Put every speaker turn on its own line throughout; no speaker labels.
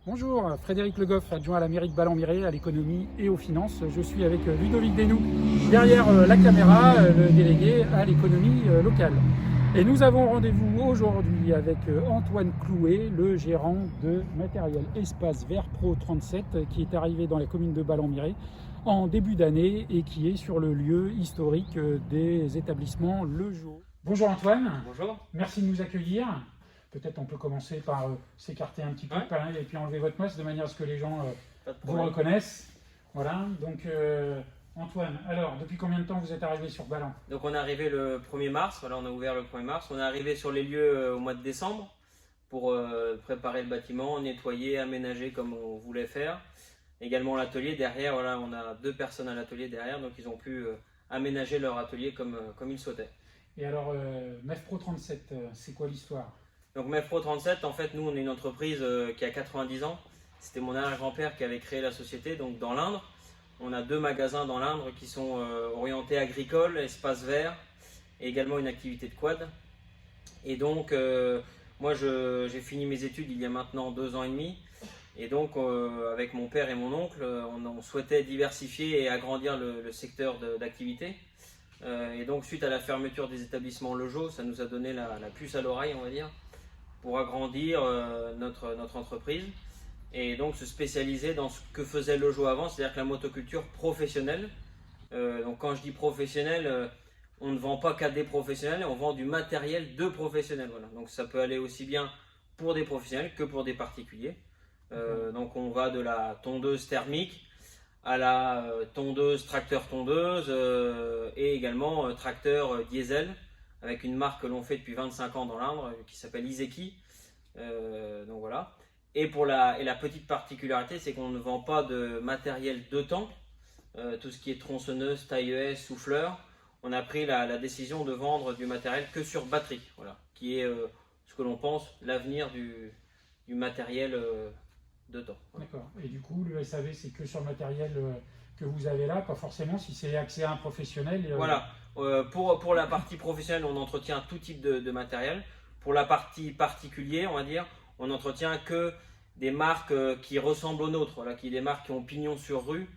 Bonjour, Frédéric Le Goff, adjoint à la mairie de Ballon-Miré, à l'économie et aux finances. Je suis avec Ludovic Desnoux, derrière la caméra, le délégué à l'économie locale. Et nous avons rendez-vous aujourd'hui avec Antoine Clouet, le gérant de Matériel Espace Vert Pro 37, qui est arrivé dans la commune de Ballon-Miré en début d'année et qui est sur le lieu historique des établissements Lejeau. Bonjour Antoine.
Bonjour.
Merci de nous accueillir. Peut-être on peut commencer par s'écarter un petit peu et puis enlever votre masque de manière à ce que les gens vous reconnaissent. Voilà, donc Antoine, alors depuis combien de temps vous êtes arrivé sur Ballon?
Donc on est arrivé le 1er mars, voilà, on a ouvert le 1er mars. On est arrivé sur les lieux au mois de décembre pour préparer le bâtiment, nettoyer, aménager comme on voulait faire. Également l'atelier derrière, voilà, on a 2 personnes à l'atelier derrière, donc ils ont pu aménager leur atelier comme ils souhaitaient.
Et alors, MEF Pro 37, c'est quoi l'histoire?
Donc MEF Pro 37, en fait, nous, on est une entreprise qui a 90 ans. C'était mon arrière-grand-père qui avait créé la société, donc dans l'Indre. On a 2 magasins dans l'Indre qui sont orientés agricoles, espace vert, et également une activité de quad. Et donc, moi, j'ai fini mes études il y a maintenant 2 ans et demi. Et donc, avec mon père et mon oncle, on souhaitait diversifier et agrandir le secteur d'activité. Et donc, suite à la fermeture des établissements Lejeau, ça nous a donné la puce à l'oreille, on va dire, pour agrandir notre entreprise et donc se spécialiser dans ce que faisait Lejeau avant, c'est-à-dire que la motoculture professionnelle. Donc quand je dis professionnel, on ne vend pas qu'à des professionnels, on vend du matériel de professionnels. Voilà. Donc ça peut aller aussi bien pour des professionnels que pour des particuliers. Donc on va de la tondeuse thermique à la tondeuse, tracteur-tondeuse et également tracteur diesel, avec une marque que l'on fait depuis 25 ans dans l'Indre qui s'appelle Iseki. Donc voilà. Et la petite particularité, c'est qu'on ne vend pas de matériel de temps. Tout ce qui est tronçonneuse, tailleuse, souffleur, on a pris la décision de vendre du matériel que sur batterie, voilà, qui est ce que l'on pense l'avenir du matériel de temps. Voilà.
D'accord. Et du coup, le SAV, c'est que sur le matériel que vous avez là, pas forcément si c'est accès à un professionnel.
Voilà. Pour la partie professionnelle, on entretient tout type de matériel. Pour la partie particulier, on va dire, on n'entretient que des marques qui ressemblent aux nôtres, voilà, des marques qui ont pignon sur rue,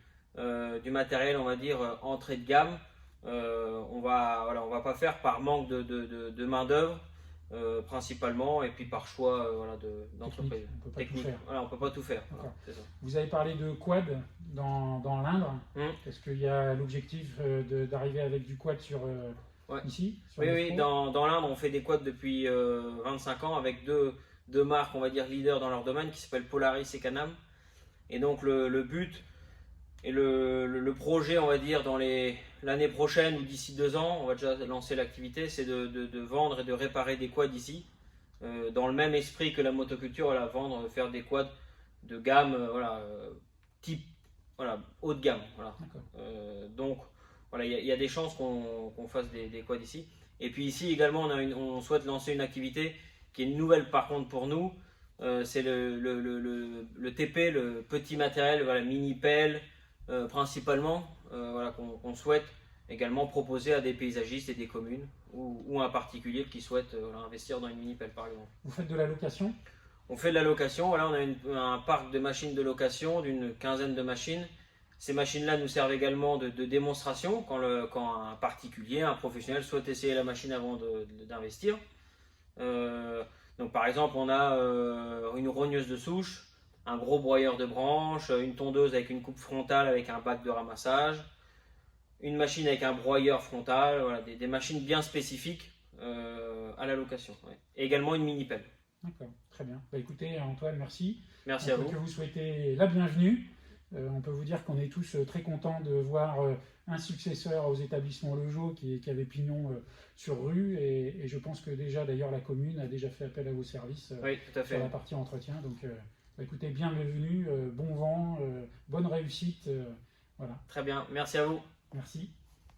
du matériel, on va dire, entrée de gamme. On va pas faire par manque de main d'œuvre principalement, et puis par choix d'entreprise.
On peut pas tout faire.
Voilà, on peut pas tout faire. Voilà, c'est ça.
Vous avez parlé de quad dans l'Indre. Est-ce qu'il y a l'objectif d'arriver avec du quad sur ici sur
Oui, dans l'Indre, on fait des quads depuis 25 ans avec deux marques, on va dire, leaders dans leur domaine qui s'appellent Polaris et Can-Am. Et donc le but et le projet, on va dire, dans l'année prochaine ou d'ici 2 ans, on va déjà lancer l'activité, c'est de vendre et de réparer des quads ici, dans le même esprit que la motoculture, voilà, vendre, faire des quads de gamme, type haut de gamme. Voilà. Donc voilà, il y a des chances qu'on fasse des quads ici. Et puis ici également, on souhaite lancer une activité qui est une nouvelle par contre pour nous. C'est le TP, le petit matériel, voilà, mini pelle principalement, qu'on souhaite également proposer à des paysagistes et des communes ou un particulier qui souhaite investir dans une mini pelle par exemple.
Vous faites de la location?
On fait de la location, voilà, on a un parc de machines de location d'une 15aine de machines. Ces machines-là nous servent également de démonstration quand un particulier, un professionnel souhaite essayer la machine avant d'investir. Donc par exemple, on a une rogneuse de souche, un gros broyeur de branches, une tondeuse avec une coupe frontale avec un bac de ramassage, une machine avec un broyeur frontal, voilà, des machines bien spécifiques à la location. Ouais. Et également une mini pelle.
D'accord, très bien. Bah, écoutez Antoine, merci.
Merci à vous.
On peut vous souhaiter la bienvenue. On peut vous dire qu'on est tous très contents de voir un successeur aux établissements Lejeau qui avait pignon sur rue et je pense que déjà d'ailleurs la commune a déjà fait appel à vos services
oui, tout à fait.
sur la partie entretien. Donc écoutez, bienvenue, bon vent, bonne réussite. Voilà.
Très bien, merci à vous.
Merci.